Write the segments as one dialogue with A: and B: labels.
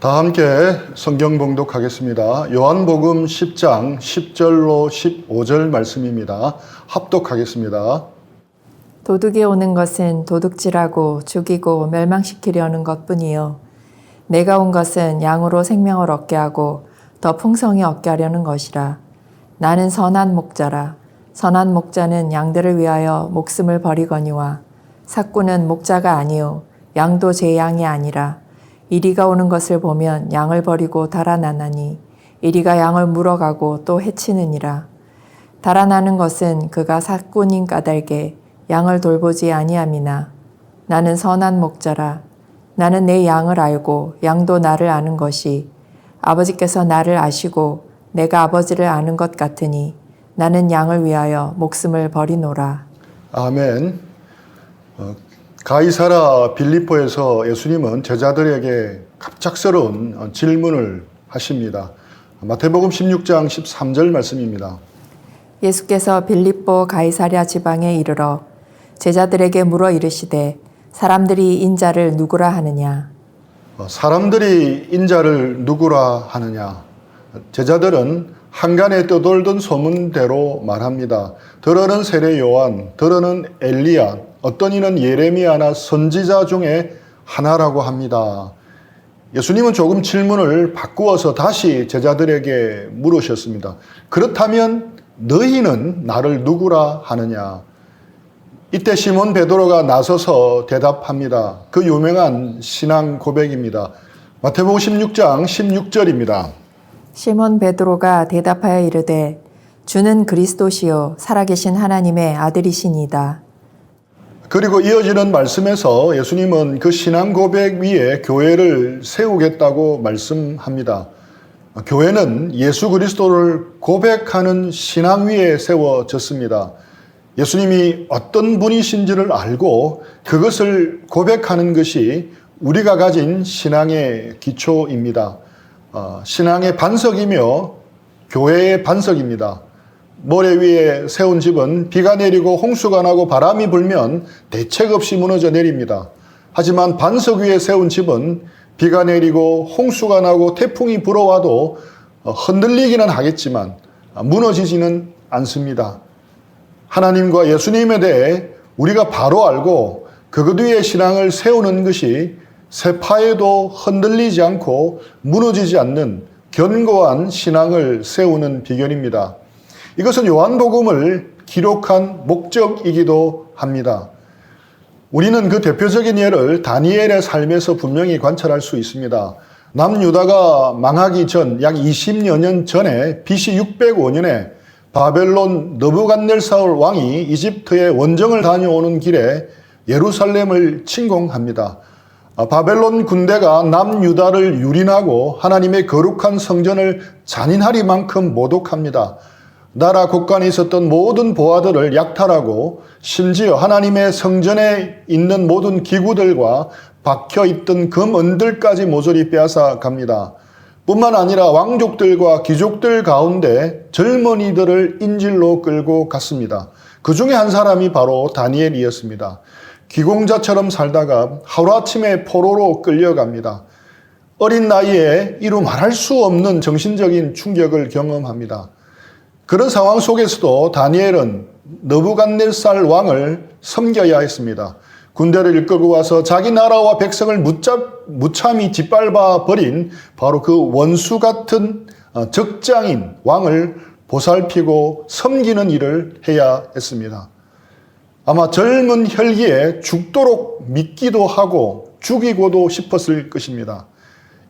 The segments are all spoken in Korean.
A: 다 함께 성경 봉독하겠습니다. 요한복음 10장 10절로 15절 말씀입니다. 합독하겠습니다.
B: 도둑이 오는 것은 도둑질하고 죽이고 멸망시키려는 것뿐이요 내가 온 것은 양으로 생명을 얻게 하고 더 풍성히 얻게 하려는 것이라. 나는 선한 목자라. 선한 목자는 양들을 위하여 목숨을 버리거니와 삭구는 목자가 아니요 양도 제 양이 아니라. 이리가 오는 것을 보면 양을 버리고 달아나나니 이리가 양을 물어가고 또 해치느니라. 달아나는 것은 그가 삭구님 까닭에 양을 돌보지 아니함이나 나는 선한 목자라. 나는 내 양을 알고 양도 나를 아는 것이 아버지께서 나를 아시고 내가 아버지를 아는 것 같으니 나는 양을 위하여 목숨을 버리노라.
A: 아멘. 가이사라 빌립보에서 예수님은 제자들에게 갑작스러운 질문을 하십니다. 마태복음 16장 13절 말씀입니다.
B: 예수께서 빌립보 가이사랴 지방에 이르러 제자들에게 물어 이르시되 사람들이 인자를 누구라 하느냐.
A: 사람들이 인자를 누구라 하느냐. 제자들은 한간에 떠돌던 소문대로 말합니다. 더러는 세례 요한, 더러는 엘리야, 어떤 이는 예레미야나 선지자 중에 하나라고 합니다. 예수님은 조금 질문을 바꾸어서 다시 제자들에게 물으셨습니다. 그렇다면 너희는 나를 누구라 하느냐? 이때 시몬 베드로가 나서서 대답합니다. 그 유명한 신앙 고백입니다. 마태복음 16장 16절입니다.
B: 시몬 베드로가 대답하여 이르되 주는 그리스도시요 살아계신 하나님의 아들이시니이다.
A: 그리고 이어지는 말씀에서 예수님은 그 신앙 고백 위에 교회를 세우겠다고 말씀합니다. 교회는 예수 그리스도를 고백하는 신앙 위에 세워졌습니다. 예수님이 어떤 분이신지를 알고 그것을 고백하는 것이 우리가 가진 신앙의 기초입니다. 신앙의 반석이며 교회의 반석입니다. 모래 위에 세운 집은 비가 내리고 홍수가 나고 바람이 불면 대책 없이 무너져 내립니다. 하지만 반석 위에 세운 집은 비가 내리고 홍수가 나고 태풍이 불어와도 흔들리기는 하겠지만 무너지지는 않습니다. 하나님과 예수님에 대해 우리가 바로 알고 그것 위에 신앙을 세우는 것이 세파에도 흔들리지 않고 무너지지 않는 견고한 신앙을 세우는 비결입니다. 이것은 요한복음을 기록한 목적이기도 합니다. 우리는 그 대표적인 예를 다니엘의 삶에서 분명히 관찰할 수 있습니다. 남유다가 망하기 전 약 20여 년 전에 BC 605년에 바벨론 느부갓네살 왕이 이집트의 원정을 다녀오는 길에 예루살렘을 침공합니다. 바벨론 군대가 남유다를 유린하고 하나님의 거룩한 성전을 잔인하리만큼 모독합니다. 나라 곳간에 있었던 모든 보화들을 약탈하고 심지어 하나님의 성전에 있는 모든 기구들과 박혀있던 금은들까지 모조리 빼앗아 갑니다. 뿐만 아니라 왕족들과 귀족들 가운데 젊은이들을 인질로 끌고 갔습니다. 그 중에 한 사람이 바로 다니엘이었습니다. 귀공자처럼 살다가 하루아침에 포로로 끌려갑니다. 어린 나이에 이루 말할 수 없는 정신적인 충격을 경험합니다. 그런 상황 속에서도 다니엘은 느부갓네살 왕을 섬겨야 했습니다. 군대를 이끌고 와서 자기 나라와 백성을 무참히 짓밟아 버린 바로 그 원수 같은 적장인 왕을 보살피고 섬기는 일을 해야 했습니다. 아마 젊은 혈기에 죽도록 믿기도 하고 죽이고도 싶었을 것입니다.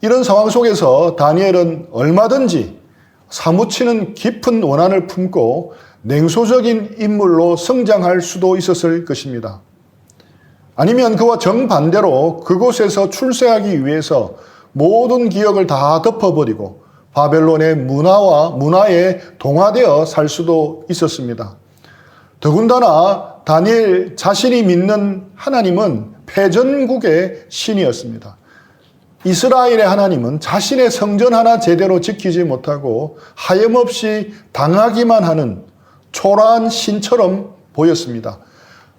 A: 이런 상황 속에서 다니엘은 얼마든지 사무치는 깊은 원한을 품고 냉소적인 인물로 성장할 수도 있었을 것입니다. 아니면 그와 정반대로 그곳에서 출세하기 위해서 모든 기억을 다 덮어버리고 바벨론의 문화에 동화되어 살 수도 있었습니다. 더군다나 다니엘 자신이 믿는 하나님은 패전국의 신이었습니다. 이스라엘의 하나님은 자신의 성전 하나 제대로 지키지 못하고 하염없이 당하기만 하는 초라한 신처럼 보였습니다.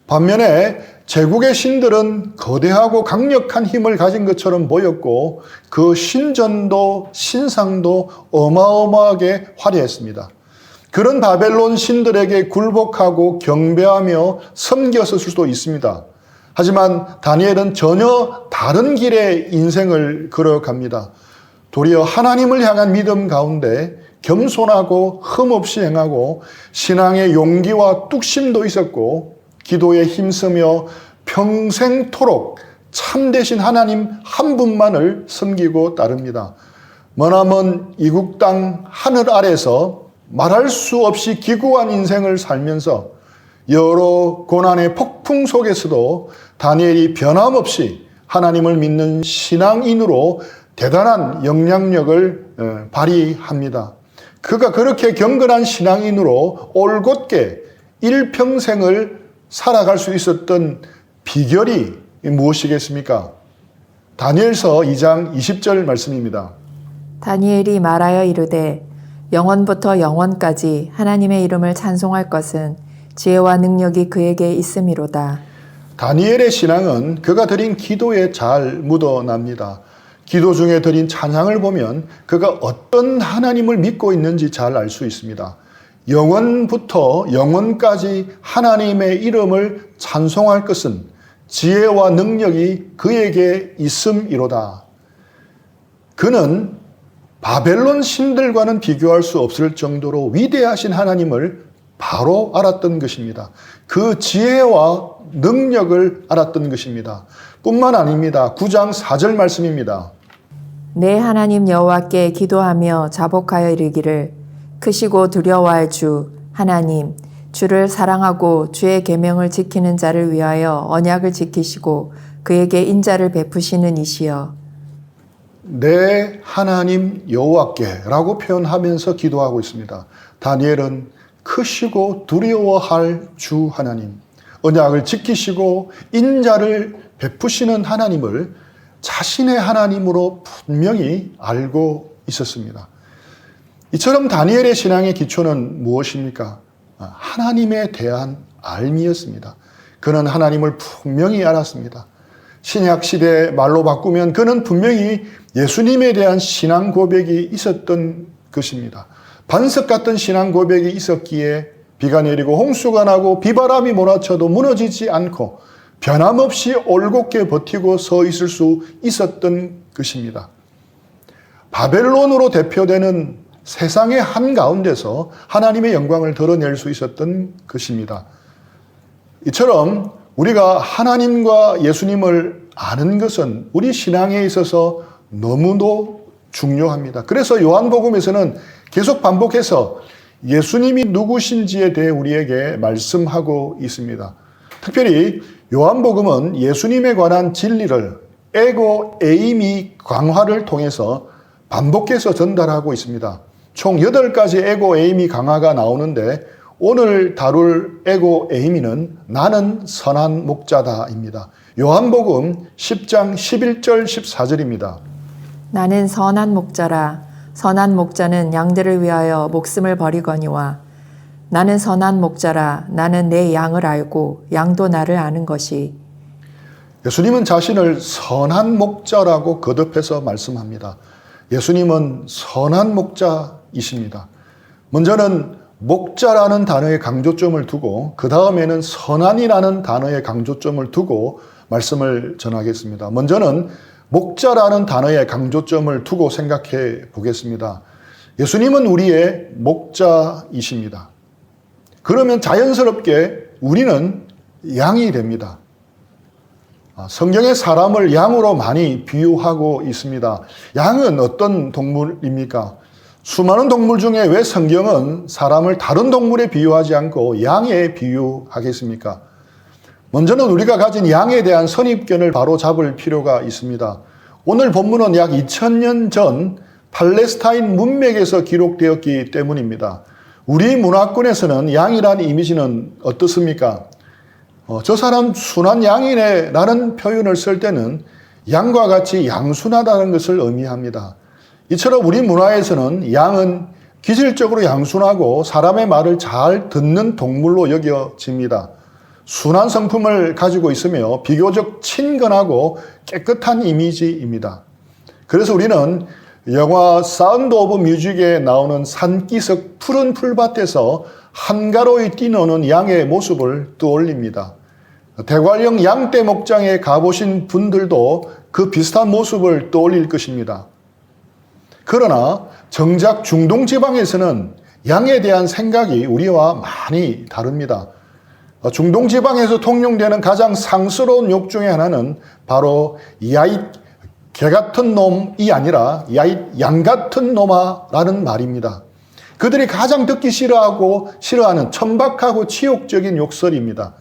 A: 반면에 제국의 신들은 거대하고 강력한 힘을 가진 것처럼 보였고 그 신전도 신상도 어마어마하게 화려했습니다. 그런 바벨론 신들에게 굴복하고 경배하며 섬겼을 수도 있습니다. 하지만 다니엘은 전혀 다른 길의 인생을 걸어갑니다. 도리어 하나님을 향한 믿음 가운데 겸손하고 흠없이 행하고 신앙의 용기와 뚝심도 있었고 기도에 힘쓰며 평생토록 참되신 하나님 한 분만을 섬기고 따릅니다. 머나먼 이국 땅 하늘 아래서 말할 수 없이 기구한 인생을 살면서 여러 고난의 폭풍 속에서도 다니엘이 변함없이 하나님을 믿는 신앙인으로 대단한 영향력을 발휘합니다. 그가 그렇게 경건한 신앙인으로 올곧게 일평생을 살아갈 수 있었던 비결이 무엇이겠습니까? 다니엘서 2장 20절 말씀입니다.
B: 다니엘이 말하여 이르되 영원부터 영원까지 하나님의 이름을 찬송할 것은 지혜와 능력이 그에게 있음이로다.
A: 다니엘의 신앙은 그가 드린 기도에 잘 묻어납니다. 기도 중에 드린 찬양을 보면 그가 어떤 하나님을 믿고 있는지 잘 알 수 있습니다. 영원부터 영원까지 하나님의 이름을 찬송할 것은 지혜와 능력이 그에게 있음이로다. 그는 바벨론 신들과는 비교할 수 없을 정도로 위대하신 하나님을 바로 알았던 것입니다. 그 지혜와 능력을 알았던 것입니다. 뿐만 아닙니다. 9장 4절 말씀입니다.
B: 내 하나님 여호와께 기도하며 자복하여 이르기를 크시고 두려워할 주 하나님 주를 사랑하고 주의 계명을 지키는 자를 위하여 언약을 지키시고 그에게 인자를 베푸시는 이시여.
A: 내 하나님 여호와께라고 표현하면서 기도하고 있습니다. 다니엘은 크시고 두려워할 주 하나님, 언약을 지키시고 인자를 베푸시는 하나님을 자신의 하나님으로 분명히 알고 있었습니다. 이처럼 다니엘의 신앙의 기초는 무엇입니까? 하나님에 대한 알미였습니다. 그는 하나님을 분명히 알았습니다. 신약 시대 말로 바꾸면 그는 분명히 예수님에 대한 신앙 고백이 있었던 것입니다. 반석 같은 신앙 고백이 있었기에 비가 내리고 홍수가 나고 비바람이 몰아쳐도 무너지지 않고 변함없이 올곧게 버티고 서 있을 수 있었던 것입니다. 바벨론으로 대표되는 세상의 한가운데서 하나님의 영광을 드러낼 수 있었던 것입니다. 이처럼 우리가 하나님과 예수님을 아는 것은 우리 신앙에 있어서 너무도 중요합니다. 그래서 요한복음에서는 계속 반복해서 예수님이 누구신지에 대해 우리에게 말씀하고 있습니다. 특별히 요한복음은 예수님에 관한 진리를 에고 에이미 강화를 통해서 반복해서 전달하고 있습니다. 총 8가지 에고 에이미 강화가 나오는데 오늘 다룰 에고 에이미는 나는 선한 목자다입니다. 요한복음 10장 11절 14절입니다.
B: 나는 선한 목자라. 선한 목자는 양들을 위하여 목숨을 버리거니와 나는 선한 목자라. 나는 내 양을 알고 양도 나를 아는 것이.
A: 예수님은 자신을 선한 목자라고 거듭해서 말씀합니다. 예수님은 선한 목자이십니다. 먼저는 목자라는 단어에 강조점을 두고 그 다음에는 선한이라는 단어에 강조점을 두고 말씀을 전하겠습니다. 먼저는 목자라는 단어에 강조점을 두고 생각해 보겠습니다. 예수님은 우리의 목자이십니다. 그러면 자연스럽게 우리는 양이 됩니다. 성경의 사람을 양으로 많이 비유하고 있습니다. 양은 어떤 동물입니까? 수많은 동물 중에 왜 성경은 사람을 다른 동물에 비유하지 않고 양에 비유하겠습니까? 먼저는 우리가 가진 양에 대한 선입견을 바로 잡을 필요가 있습니다. 오늘 본문은 약 2000년 전 팔레스타인 문맥에서 기록되었기 때문입니다. 우리 문화권에서는 양이라는 이미지는 어떻습니까? 저 사람 순한 양이네 라는 표현을 쓸 때는 양과 같이 양순하다는 것을 의미합니다. 이처럼 우리 문화에서는 양은 기질적으로 양순하고 사람의 말을 잘 듣는 동물로 여겨집니다. 순한 성품을 가지고 있으며 비교적 친근하고 깨끗한 이미지입니다. 그래서 우리는 영화 사운드 오브 뮤직에 나오는 산기슭 푸른 풀밭에서 한가로이 뛰노는 양의 모습을 떠올립니다. 대관령 양떼 목장에 가보신 분들도 그 비슷한 모습을 떠올릴 것입니다. 그러나 정작 중동 지방에서는 양에 대한 생각이 우리와 많이 다릅니다. 중동 지방에서 통용되는 가장 상스러운 욕 중에 하나는 바로 야잇 개 같은 놈이 아니라 야잇 양 같은 놈아라는 말입니다. 그들이 가장 듣기 싫어하는 천박하고 치욕적인 욕설입니다.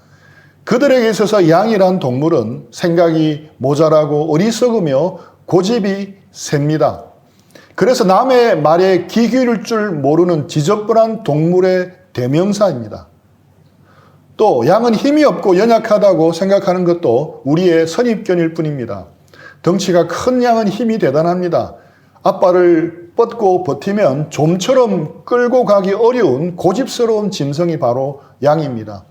A: 그들에게 있어서 양이란 동물은 생각이 모자라고 어리석으며 고집이 셉니다. 그래서 남의 말에 귀 기울일 줄 모르는 지저분한 동물의 대명사입니다. 또 양은 힘이 없고 연약하다고 생각하는 것도 우리의 선입견일 뿐입니다. 덩치가 큰 양은 힘이 대단합니다. 앞발을 뻗고 버티면 좀처럼 끌고 가기 어려운 고집스러운 짐승이 바로 양입니다.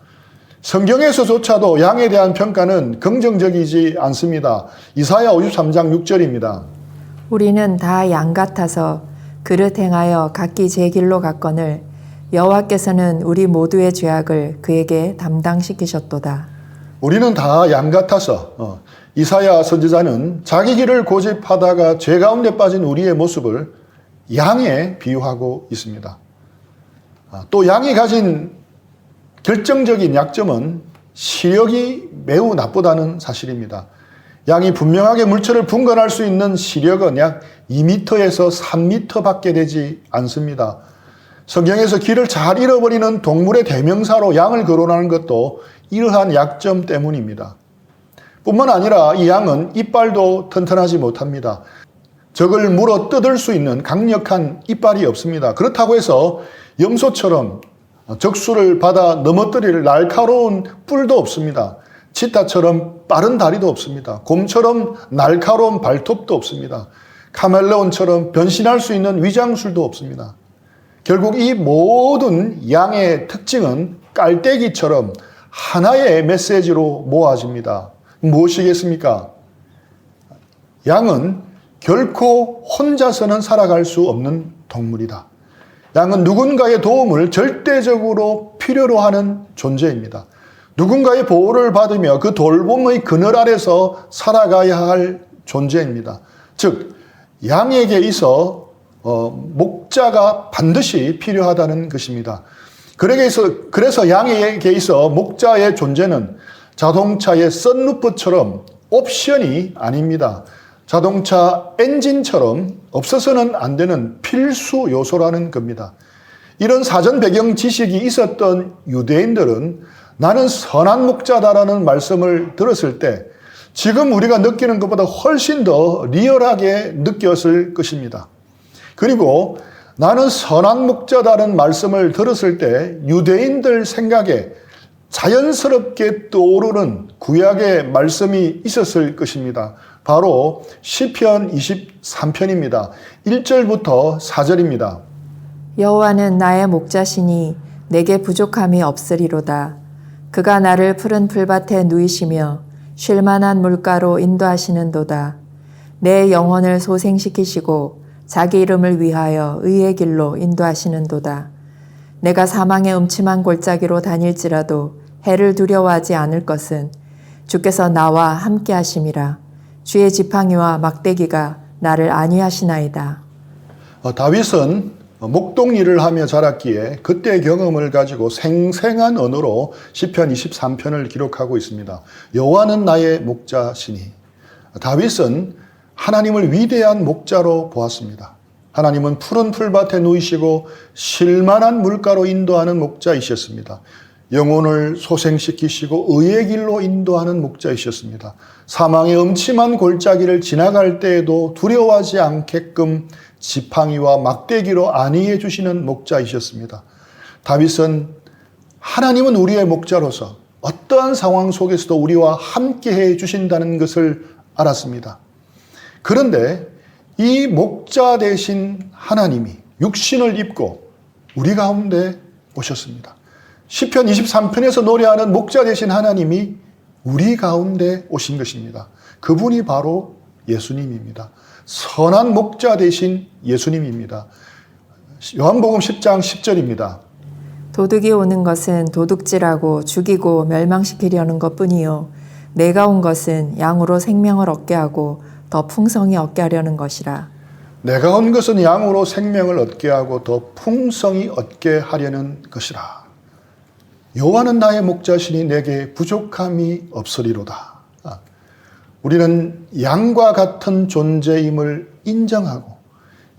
A: 성경에서조차도 양에 대한 평가는 긍정적이지 않습니다. 이사야 53장 6절입니다.
B: 우리는 다 양 같아서 그릇 행하여 각기 제 길로 갔거늘 여호와께서는 우리 모두의 죄악을 그에게 담당시키셨도다.
A: 우리는 다 양 같아서 이사야 선지자는 자기 길을 고집하다가 죄 가운데 빠진 우리의 모습을 양에 비유하고 있습니다. 또 양이 가진 결정적인 약점은 시력이 매우 나쁘다는 사실입니다. 양이 분명하게 물체를 분간할 수 있는 시력은 약 2m에서 3m밖에 되지 않습니다. 성경에서 길을 잘 잃어버리는 동물의 대명사로 양을 거론하는 것도 이러한 약점 때문입니다. 뿐만 아니라 이 양은 이빨도 튼튼하지 못합니다. 적을 물어 뜯을 수 있는 강력한 이빨이 없습니다. 그렇다고 해서 염소처럼 적수를 받아 넘어뜨릴 날카로운 뿔도 없습니다. 치타처럼 빠른 다리도 없습니다. 곰처럼 날카로운 발톱도 없습니다. 카멜레온처럼 변신할 수 있는 위장술도 없습니다. 결국 이 모든 양의 특징은 깔때기처럼 하나의 메시지로 모아집니다. 무엇이겠습니까? 양은 결코 혼자서는 살아갈 수 없는 동물이다. 양은 누군가의 도움을 절대적으로 필요로 하는 존재입니다. 누군가의 보호를 받으며 그 돌봄의 그늘 아래서 살아가야 할 존재입니다. 즉, 양에게 있어 목자가 반드시 필요하다는 것입니다. 그래서 양에게 있어 목자의 존재는 자동차의 썬루프처럼 옵션이 아닙니다. 자동차 엔진처럼 없어서는 안 되는 필수 요소라는 겁니다. 이런 사전 배경 지식이 있었던 유대인들은 나는 선한 목자다라는 말씀을 들었을 때 지금 우리가 느끼는 것보다 훨씬 더 리얼하게 느꼈을 것입니다. 그리고 나는 선한 목자다라는 말씀을 들었을 때 유대인들 생각에 자연스럽게 떠오르는 구약의 말씀이 있었을 것입니다. 바로 시편 23편입니다. 1절부터 4절입니다.
B: 여호와는 나의 목자시니 내게 부족함이 없으리로다. 그가 나를 푸른 풀밭에 누이시며 쉴만한 물가로 인도하시는도다. 내 영혼을 소생시키시고 자기 이름을 위하여 의의 길로 인도하시는도다. 내가 사망의 음침한 골짜기로 다닐지라도 해를 두려워하지 않을 것은 주께서 나와 함께 하심이라. 주의 지팡이와 막대기가 나를 안위하시나이다.
A: 다윗은 목동 일을 하며 자랐기에 그때의 경험을 가지고 생생한 언어로 시편 23편을 기록하고 있습니다. 여호와는 나의 목자시니. 다윗은 하나님을 위대한 목자로 보았습니다. 하나님은 푸른 풀밭에 누이시고 쉴만한 물가로 인도하는 목자이셨습니다. 영혼을 소생시키시고 의의 길로 인도하는 목자이셨습니다. 사망의 음침한 골짜기를 지나갈 때에도 두려워하지 않게끔 지팡이와 막대기로 안위해 주시는 목자이셨습니다. 다윗은 하나님은 우리의 목자로서 어떠한 상황 속에서도 우리와 함께해 주신다는 것을 알았습니다. 그런데 이 목자 되신 하나님이 육신을 입고 우리 가운데 오셨습니다. 시편 23편에서 노래하는 목자 되신 하나님이 우리 가운데 오신 것입니다. 그분이 바로 예수님입니다. 선한 목자 되신 예수님입니다. 요한복음 10장 10절입니다.
B: 도둑이 오는 것은 도둑질하고 죽이고 멸망시키려는 것뿐이요 내가 온 것은 양으로 생명을 얻게 하고 더 풍성히 얻게 하려는 것이라.
A: 내가 온 것은 양으로 생명을 얻게 하고 더 풍성히 얻게 하려는 것이라. 여호와는 나의 목자시니 내게 부족함이 없으리로다. 우리는 양과 같은 존재임을 인정하고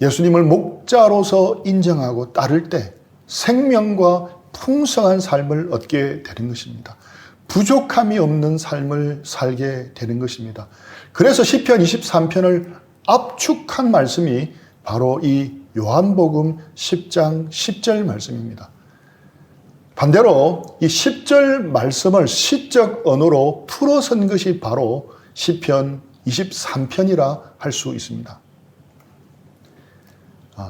A: 예수님을 목자로서 인정하고 따를 때 생명과 풍성한 삶을 얻게 되는 것입니다. 부족함이 없는 삶을 살게 되는 것입니다. 그래서 시편 23편을 압축한 말씀이 바로 이 요한복음 10장 10절 말씀입니다. 반대로 이 10절 말씀을 시적 언어로 풀어선 것이 바로 시편 23편이라 할 수 있습니다.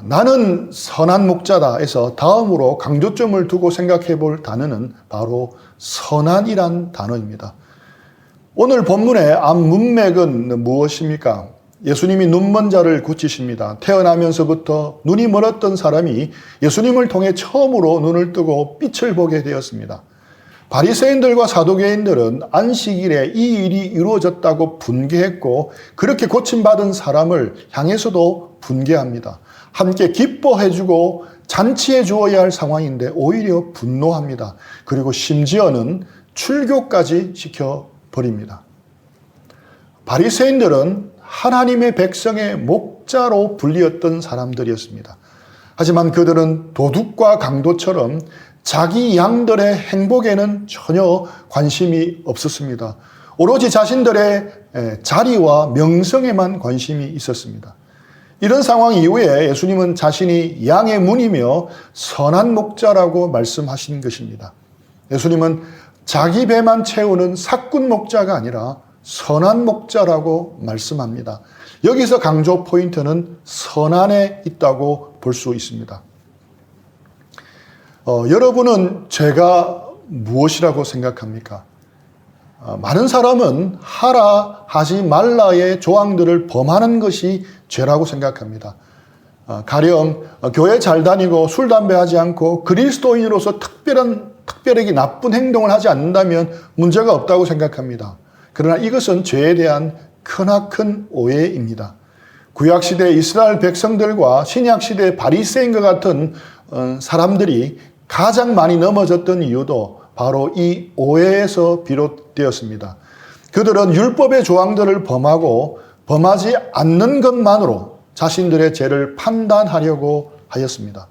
A: 나는 선한 목자다에서 다음으로 강조점을 두고 생각해 볼 단어는 바로 선한이란 단어입니다. 오늘 본문의 앞 문맥은 무엇입니까? 예수님이 눈먼 자를 고치십니다. 태어나면서부터 눈이 멀었던 사람이 예수님을 통해 처음으로 눈을 뜨고 빛을 보게 되었습니다. 바리새인들과 사두개인들은 안식일에 이 일이 이루어졌다고 분개했고 그렇게 고침받은 사람을 향해서도 분개합니다. 함께 기뻐해주고 잔치해 주어야 할 상황인데 오히려 분노합니다. 그리고 심지어는 출교까지 시켜버립니다. 바리새인들은 하나님의 백성의 목자로 불리었던 사람들이었습니다. 하지만 그들은 도둑과 강도처럼 자기 양들의 행복에는 전혀 관심이 없었습니다. 오로지 자신들의 자리와 명성에만 관심이 있었습니다. 이런 상황 이후에 예수님은 자신이 양의 문이며 선한 목자라고 말씀하신 것입니다. 예수님은 자기 배만 채우는 사꾼 목자가 아니라 선한 목자라고 말씀합니다. 여기서 강조 포인트는 선한에 있다고 볼 수 있습니다. 여러분은 죄가 무엇이라고 생각합니까? 많은 사람은 하라 하지 말라의 조항들을 범하는 것이 죄라고 생각합니다. 가령 교회 잘 다니고 술, 담배 하지 않고 그리스도인으로서 특별하게 나쁜 행동을 하지 않는다면 문제가 없다고 생각합니다. 그러나 이것은 죄에 대한 크나큰 오해입니다. 구약시대 이스라엘 백성들과 신약시대 바리새인과 같은 사람들이 가장 많이 넘어졌던 이유도 바로 이 오해에서 비롯되었습니다. 그들은 율법의 조항들을 범하고 범하지 않는 것만으로 자신들의 죄를 판단하려고 하였습니다.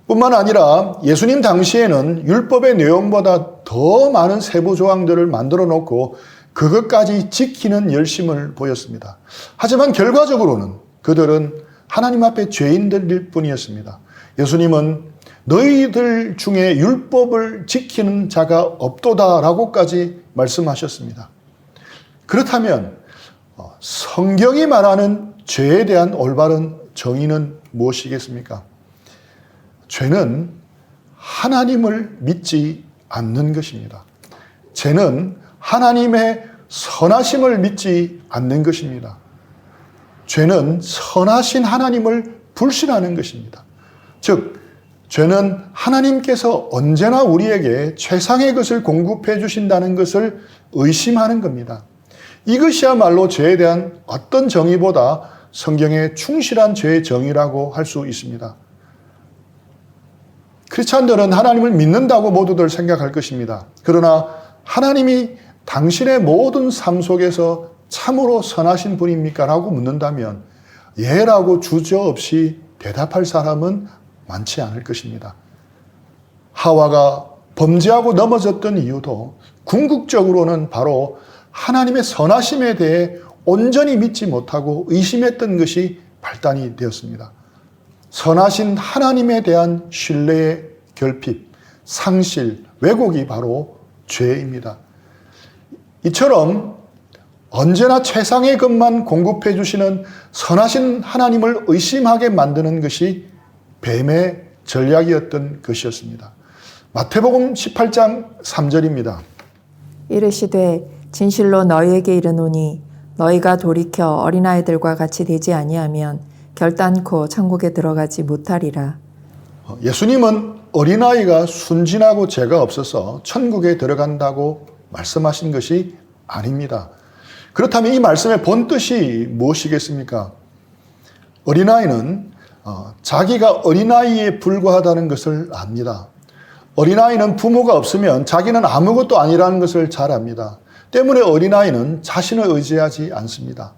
A: 뿐만 아니라 예수님 당시에는 율법의 내용보다 더 많은 세부 조항들을 만들어 놓고 그것까지 지키는 열심을 보였습니다. 하지만 결과적으로는 그들은 하나님 앞에 죄인들일 뿐이었습니다. 예수님은 너희들 중에 율법을 지키는 자가 없도다라고까지 말씀하셨습니다. 그렇다면 성경이 말하는 죄에 대한 올바른 정의는 무엇이겠습니까? 죄는 하나님을 믿지 않는 것입니다. 죄는 하나님의 선하심을 믿지 않는 것입니다. 죄는 선하신 하나님을 불신하는 것입니다. 즉, 죄는 하나님께서 언제나 우리에게 최상의 것을 공급해 주신다는 것을 의심하는 겁니다. 이것이야말로 죄에 대한 어떤 정의보다 성경의 충실한 죄의 정의라고 할 수 있습니다. 크리스찬들은 하나님을 믿는다고 모두들 생각할 것입니다. 그러나 하나님이 당신의 모든 삶 속에서 참으로 선하신 분입니까? 라고 묻는다면 예라고 주저없이 대답할 사람은 많지 않을 것입니다. 하와가 범죄하고 넘어졌던 이유도 궁극적으로는 바로 하나님의 선하심에 대해 온전히 믿지 못하고 의심했던 것이 발단이 되었습니다. 선하신 하나님에 대한 신뢰의 결핍, 상실, 왜곡이 바로 죄입니다. 이처럼 언제나 최상의 것만 공급해 주시는 선하신 하나님을 의심하게 만드는 것이 뱀의 전략이었던 것이었습니다. 마태복음 18장 3절입니다.
B: 이르시되 진실로 너희에게 이르노니 너희가 돌이켜 어린아이들과 같이 되지 아니하면 결단코 천국에 들어가지 못하리라.
A: 예수님은 어린아이가 순진하고 죄가 없어서 천국에 들어간다고 말씀하신 것이 아닙니다. 그렇다면 이 말씀의 본뜻이 무엇이겠습니까? 어린아이는 자기가 어린아이에 불과하다는 것을 압니다. 어린아이는 부모가 없으면 자기는 아무것도 아니라는 것을 잘 압니다. 때문에 어린아이는 자신을 의지하지 않습니다.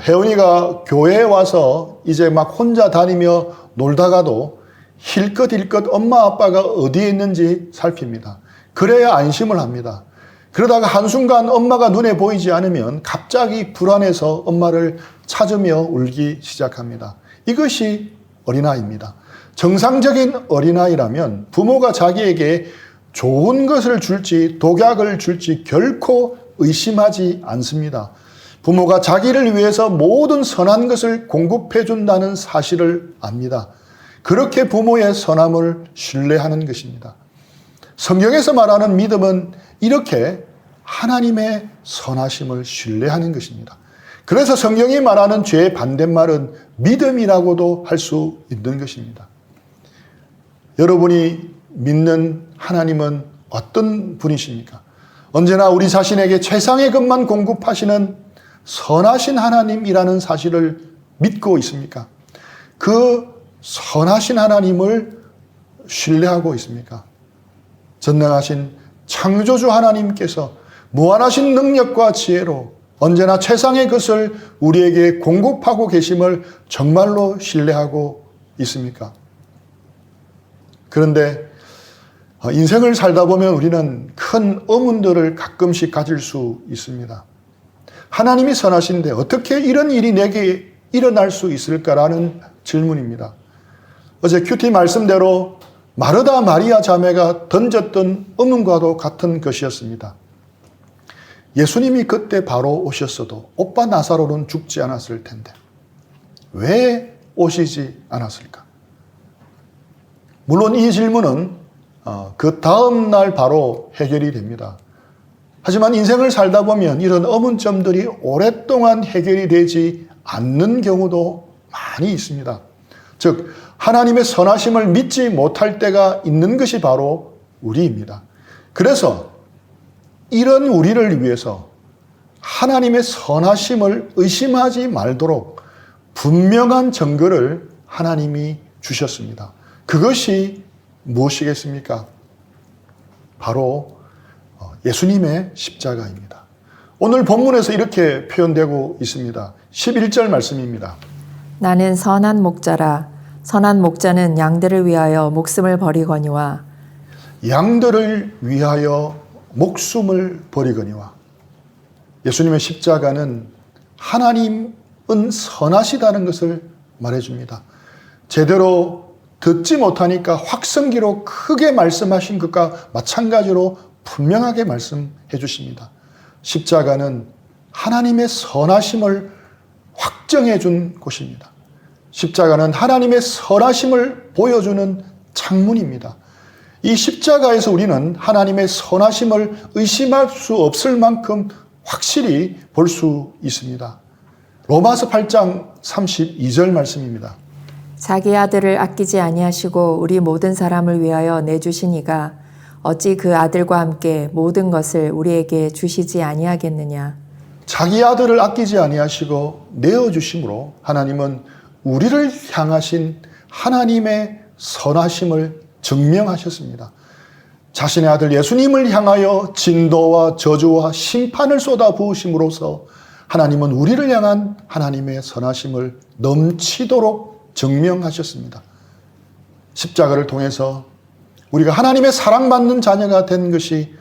A: 혜원이가 교회에 와서 이제 막 혼자 다니며 놀다가도 힐끗힐끗 엄마 아빠가 어디에 있는지 살핍니다. 그래야 안심을 합니다. 그러다가 한순간 엄마가 눈에 보이지 않으면 갑자기 불안해서 엄마를 찾으며 울기 시작합니다. 이것이 어린아이입니다. 정상적인 어린아이라면 부모가 자기에게 좋은 것을 줄지 독약을 줄지 결코 의심하지 않습니다. 부모가 자기를 위해서 모든 선한 것을 공급해 준다는 사실을 압니다. 그렇게 부모의 선함을 신뢰하는 것입니다. 성경에서 말하는 믿음은 이렇게 하나님의 선하심을 신뢰하는 것입니다. 그래서 성경이 말하는 죄의 반대말은 믿음이라고도 할 수 있는 것입니다. 여러분이 믿는 하나님은 어떤 분이십니까? 언제나 우리 자신에게 최상의 것만 공급하시는 선하신 하나님이라는 사실을 믿고 있습니까? 그 선하신 하나님을 신뢰하고 있습니까? 전능하신 창조주 하나님께서 무한하신 능력과 지혜로 언제나 최상의 것을 우리에게 공급하고 계심을 정말로 신뢰하고 있습니까? 그런데 인생을 살다 보면 우리는 큰 의문들을 가끔씩 가질 수 있습니다. 하나님이 선하신데 어떻게 이런 일이 내게 일어날 수 있을까라는 질문입니다. 어제 큐티 말씀대로 마르다 마리아 자매가 던졌던 의문과도 같은 것이었습니다. 예수님이 그때 바로 오셨어도 오빠 나사로는 죽지 않았을 텐데 왜 오시지 않았을까? 물론 이 질문은 그 다음 날 바로 해결이 됩니다. 하지만 인생을 살다 보면 이런 의문점들이 오랫동안 해결이 되지 않는 경우도 많이 있습니다. 즉 하나님의 선하심을 믿지 못할 때가 있는 것이 바로 우리입니다. 그래서 이런 우리를 위해서 하나님의 선하심을 의심하지 말도록 분명한 증거를 하나님이 주셨습니다. 그것이 무엇이겠습니까? 바로 예수님의 십자가입니다. 오늘 본문에서 이렇게 표현되고 있습니다. 11절 말씀입니다.
B: 나는 선한 목자라. 선한 목자는 양들을 위하여 목숨을 버리거니와
A: 양들을 위하여 목숨을 버리거니와. 예수님의 십자가는 하나님은 선하시다는 것을 말해줍니다. 제대로 듣지 못하니까 확성기로 크게 말씀하신 것과 마찬가지로 분명하게 말씀해 주십니다. 십자가는 하나님의 선하심을 확정해 준 곳입니다. 십자가는 하나님의 선하심을 보여주는 창문입니다. 이 십자가에서 우리는 하나님의 선하심을 의심할 수 없을 만큼 확실히 볼 수 있습니다. 로마서 8장 32절 말씀입니다.
B: 자기 아들을 아끼지 아니하시고 우리 모든 사람을 위하여 내주시니가 어찌 그 아들과 함께 모든 것을 우리에게 주시지 아니하겠느냐.
A: 자기 아들을 아끼지 아니하시고 내어주심으로 하나님은 우리를 향하신 하나님의 선하심을 증명하셨습니다. 자신의 아들 예수님을 향하여 진도와 저주와 심판을 쏟아 부으심으로써 하나님은 우리를 향한 하나님의 선하심을 넘치도록 증명하셨습니다. 십자가를 통해서 우리가 하나님의 사랑받는 자녀가 된 것이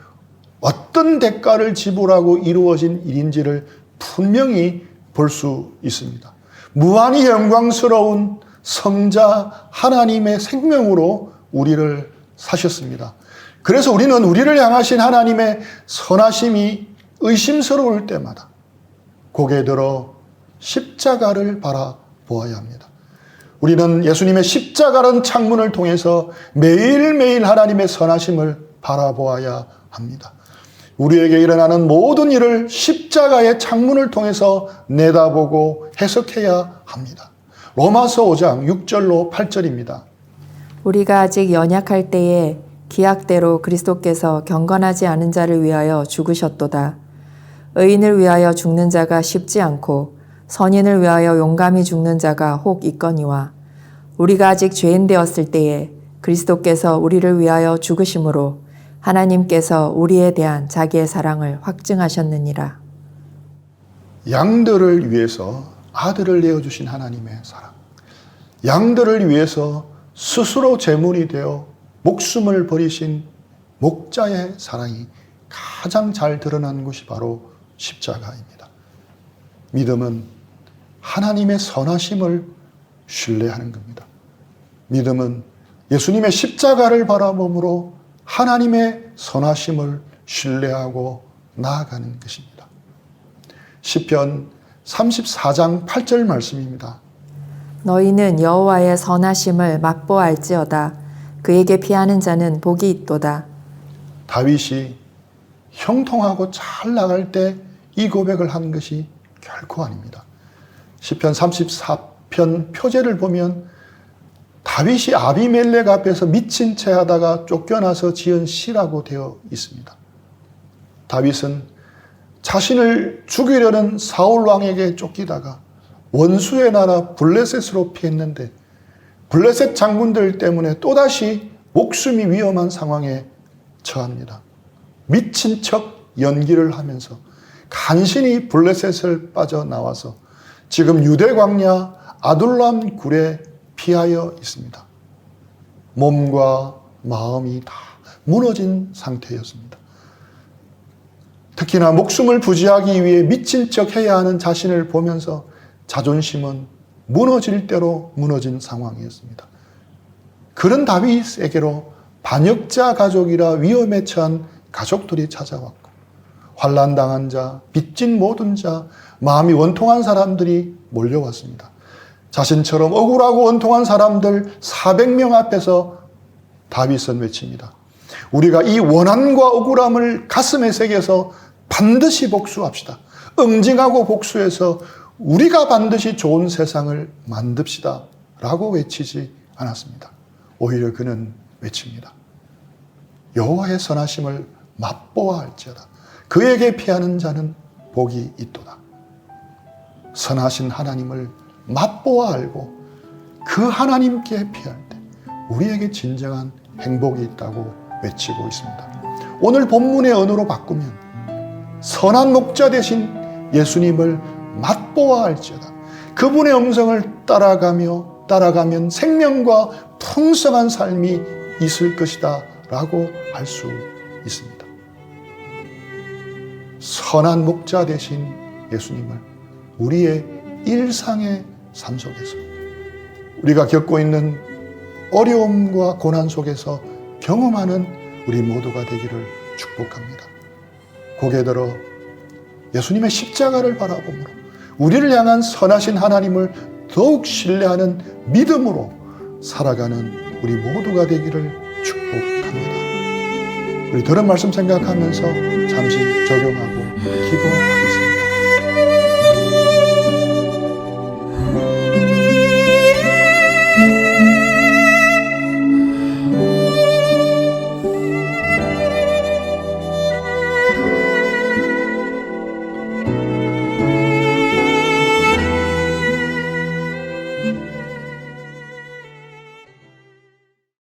A: 어떤 대가를 지불하고 이루어진 일인지를 분명히 볼 수 있습니다. 무한히 영광스러운 성자 하나님의 생명으로 우리를 사셨습니다. 그래서 우리는 우리를 향하신 하나님의 선하심이 의심스러울 때마다 고개 들어 십자가를 바라보아야 합니다. 우리는 예수님의 십자가라는 창문을 통해서 매일매일 하나님의 선하심을 바라보아야 합니다. 우리에게 일어나는 모든 일을 십자가의 창문을 통해서 내다보고 해석해야 합니다. 로마서 5장 6절로 8절입니다.
B: 우리가 아직 연약할 때에 기약대로 그리스도께서 경건하지 않은 자를 위하여 죽으셨도다. 의인을 위하여 죽는 자가 쉽지 않고 선인을 위하여 용감히 죽는 자가 혹 있거니와 우리가 아직 죄인 되었을 때에 그리스도께서 우리를 위하여 죽으심으로 하나님께서 우리에 대한 자기의 사랑을 확증하셨느니라.
A: 양들을 위해서 아들을 내어주신 하나님의 사랑. 양들을 위해서 스스로 제물이 되어 목숨을 버리신 목자의 사랑이 가장 잘 드러난 것이 바로 십자가입니다. 믿음은 하나님의 선하심을 신뢰하는 겁니다. 믿음은 예수님의 십자가를 바라봄으로 하나님의 선하심을 신뢰하고 나아가는 것입니다. 시편 34장 8절 말씀입니다.
B: 너희는 여호와의 선하심을 맛보알지어다. 그에게 피하는 자는 복이 있도다.
A: 다윗이 형통하고 잘 나갈 때 이 고백을 한 것이 결코 아닙니다. 시편 34편 표제를 보면 다윗이 아비멜렉 앞에서 미친 채 하다가 쫓겨나서 지은 시라고 되어 있습니다. 다윗은 자신을 죽이려는 사울 왕에게 쫓기다가 원수의 나라 블레셋으로 피했는데 블레셋 장군들 때문에 또다시 목숨이 위험한 상황에 처합니다. 미친 척 연기를 하면서 간신히 블레셋을 빠져나와서 지금 유대 광야 아둘람 굴에 피하여 있습니다. 몸과 마음이 다 무너진 상태였습니다. 특히나 목숨을 부지하기 위해 미친 척 해야 하는 자신을 보면서 자존심은 무너질 대로 무너진 상황이었습니다. 그런 다윗에게로 반역자 가족이라 위험에 처한 가족들이 찾아왔고 환난당한 자, 빚진 모든 자, 마음이 원통한 사람들이 몰려왔습니다. 자신처럼 억울하고 원통한 사람들 400명 앞에서 다윗은 외칩니다. 우리가 이 원한과 억울함을 가슴에 새겨서 반드시 복수합시다. 응징하고 복수해서 우리가 반드시 좋은 세상을 만듭시다. 라고 외치지 않았습니다. 오히려 그는 외칩니다. 여호와의 선하심을 맛보아 알지어다. 그에게 피하는 자는 복이 있도다. 선하신 하나님을 맛보아 알고 그 하나님께 피할 때 우리에게 진정한 행복이 있다고 외치고 있습니다. 오늘 본문의 언어로 바꾸면 선한 목자 대신 예수님을 맛보아 알지어다. 그분의 음성을 따라가면 생명과 풍성한 삶이 있을 것이다 라고 할 수 있습니다. 선한 목자 대신 예수님을 우리의 일상의 삶 속에서 우리가 겪고 있는 어려움과 고난 속에서 경험하는 우리 모두가 되기를 축복합니다. 고개 들어 예수님의 십자가를 바라보므로 우리를 향한 선하신 하나님을 더욱 신뢰하는 믿음으로 살아가는 우리 모두가 되기를 축복합니다. 우리 들은 말씀 생각하면서 잠시 적용하고 기도합니다.